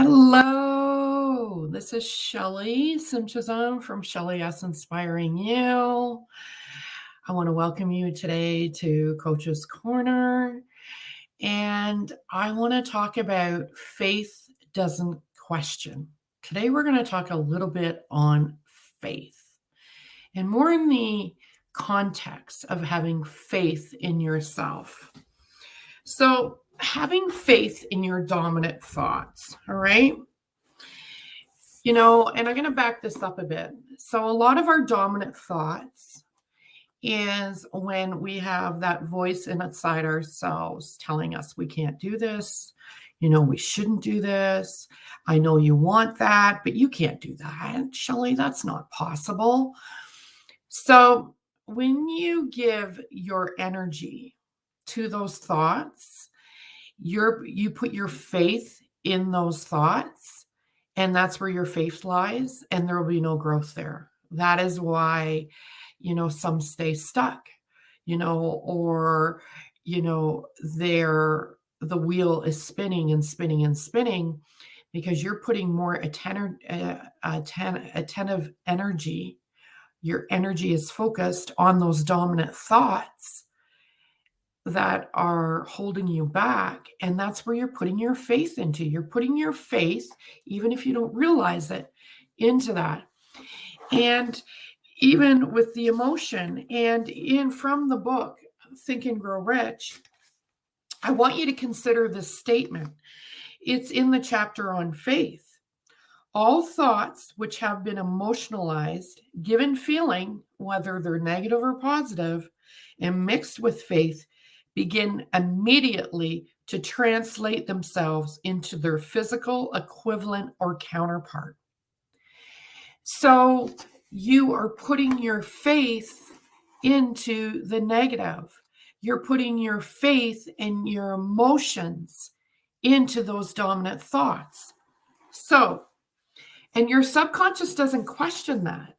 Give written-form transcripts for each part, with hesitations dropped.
Hello, this is Shelly Simpson from Shelly S Inspiring You. I want to welcome you today to Coach's Corner, and I want to talk about faith doesn't question. Today, we're going to talk a little bit on faith and more in the context of having faith in yourself. So, having faith in your dominant thoughts, all right? And I'm going to back this up a bit. So, a lot of our dominant thoughts is when we have that voice inside ourselves telling us we can't do this, we shouldn't do this. I know you want that, but you can't do that. Shelley, that's not possible. So, when you give your energy to those thoughts, you put your faith in those thoughts, and that's where your faith lies, and there will be no growth there. That is why, some stay stuck, or, the wheel is spinning and spinning and spinning because you're putting more attentive energy. Your energy is focused on those dominant thoughts that are holding you back. And that's where you're putting your faith into. You're putting your faith, even if you don't realize it, into that. And even with the emotion and from the book, Think and Grow Rich, I want you to consider this statement. It's in the chapter on faith. All thoughts which have been emotionalized, given feeling, whether they're negative or positive, and mixed with faith, begin immediately to translate themselves into their physical equivalent or counterpart. So you are putting your faith into the negative. You're putting your faith and your emotions into those dominant thoughts. So, and your subconscious doesn't question that.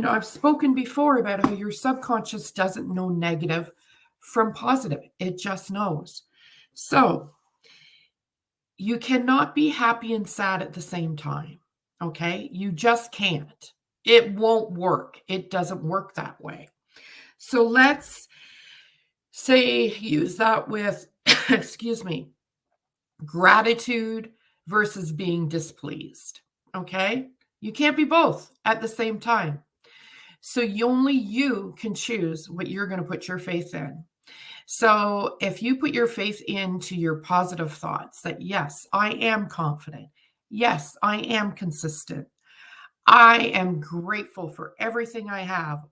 I've spoken before about how your subconscious doesn't know negative from positive. It just knows. So you cannot be happy and sad at the same time. Okay. You just can't. It won't work. It doesn't work that way. So let's say use that with, gratitude versus being displeased. Okay. You can't be both at the same time. So only you can choose what you're going to put your faith in. So if you put your faith into your positive thoughts that, yes, I am confident. Yes, I am consistent. I am grateful for everything I have.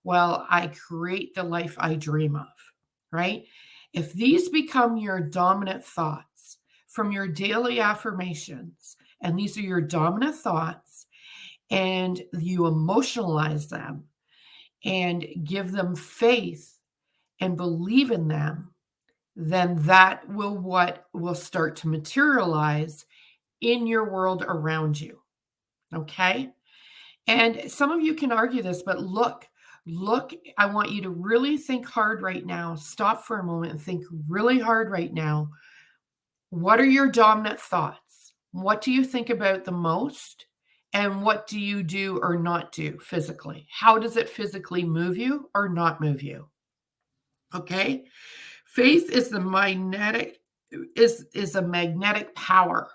Well, I create the life I dream of, right? If these become your dominant thoughts from your daily affirmations, and these are your dominant thoughts, and you emotionalize them and give them faith and believe in them, then that will start to materialize in your world around you. Okay? And some of you can argue this, but look, I want you to really think hard right now. Stop for a moment and think really hard right now. What are your dominant thoughts? What do you think about the most? And what do you do or not do physically? How does it physically move you or not move you? Okay. Faith is a magnetic power.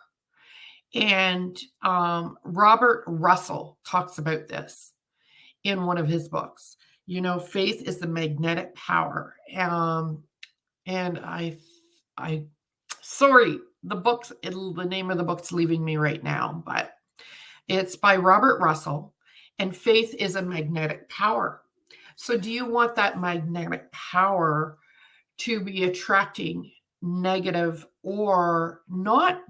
And Robert Russell talks about this in one of his books. Faith is the magnetic power. And sorry, the name of the book's leaving me right now, but it's by Robert Russell, and faith is a magnetic power. So do you want that magnetic power to be attracting negative or not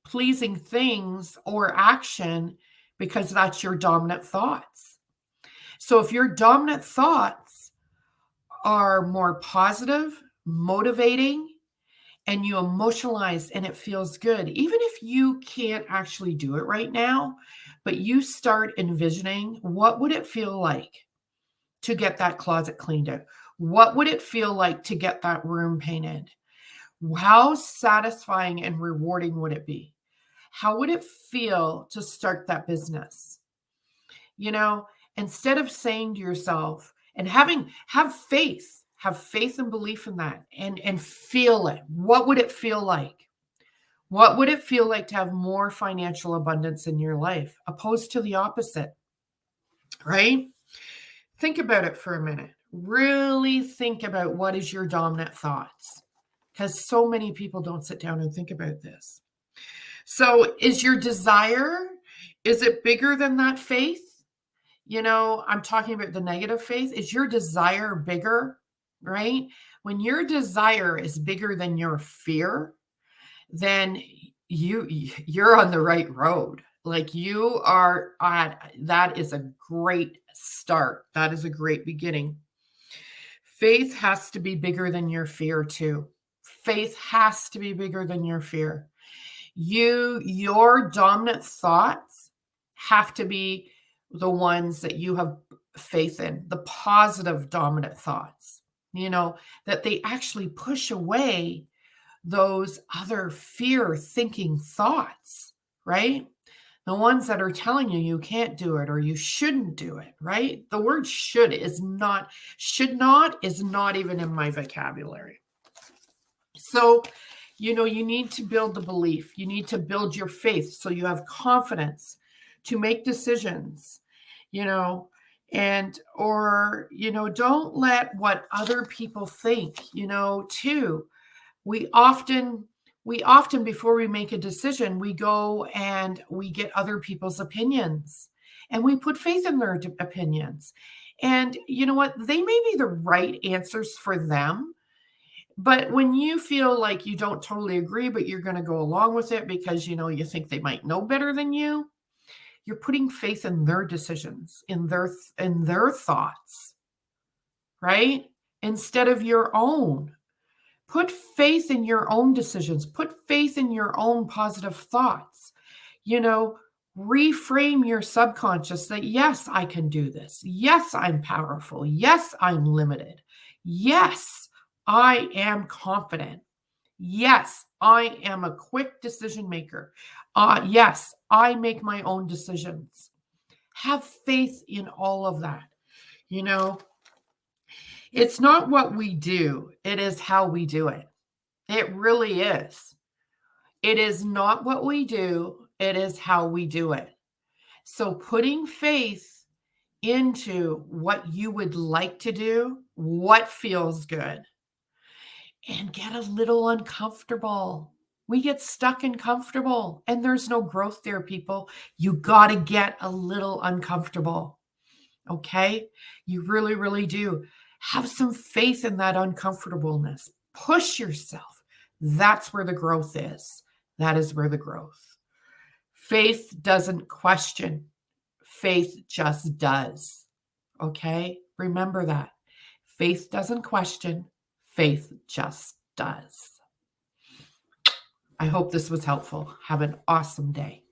pleasing things or action because that's your dominant thoughts? So if your dominant thoughts are more positive, motivating, and you emotionalize and it feels good, even if you can't actually do it right now, but you start envisioning, what would it feel like to get that closet cleaned out? What would it feel like to get that room painted? How satisfying and rewarding would it be? How would it feel to start that business? You know, instead of saying to yourself and have faith and belief in that and feel it. What would it feel like? What would it feel like to have more financial abundance in your life opposed to the opposite, right? Think about it for a minute. Really think about what is your dominant thoughts, because so many people don't sit down and think about this. So is your desire, is it bigger than that faith? You know, I'm talking about the negative faith. Is your desire bigger, right? When your desire is bigger than your fear, then you're on the right road. Like you are at, that is a great start. That is a great beginning. Faith has to be bigger than your fear too. Faith has to be bigger than your fear. Your dominant thoughts have to be the ones that you have faith in, the positive dominant thoughts, you know, that they actually push away those other fear thinking thoughts, right? The ones that are telling you you can't do it or you shouldn't do it, right? The word should not even in my vocabulary. So, you know, you need to build the belief. You need to build your faith so you have confidence to make decisions, you know, don't let what other people think, you know, too. We often before we make a decision, we go and we get other people's opinions and we put faith in their opinions. And you know what? They may be the right answers for them. But when you feel like you don't totally agree, but you're going to go along with it because, you know, you think they might know better than you, you're putting faith in their decisions, in their thoughts, right? Instead of your own. Put faith in your own decisions. Put faith in your own positive thoughts. You know, reframe your subconscious that, yes, I can do this. Yes, I'm powerful. Yes, I'm limited. Yes, I am confident. Yes, I am a quick decision maker. Yes, I make my own decisions. Have faith in all of that. You know, it's not what we do, it is how we do it. It really is. It is not what we do, it is how we do it. So putting faith into what you would like to do, what feels good, and get a little uncomfortable. We get stuck and comfortable, and there's no growth there, people. You got to get a little uncomfortable. Okay? You really, really do. Have some faith in that uncomfortableness. Push yourself. That's where the growth is. That is where the growth. Faith doesn't question. Faith just does. Okay? Remember that. Faith doesn't question. Faith just does. I hope this was helpful. Have an awesome day.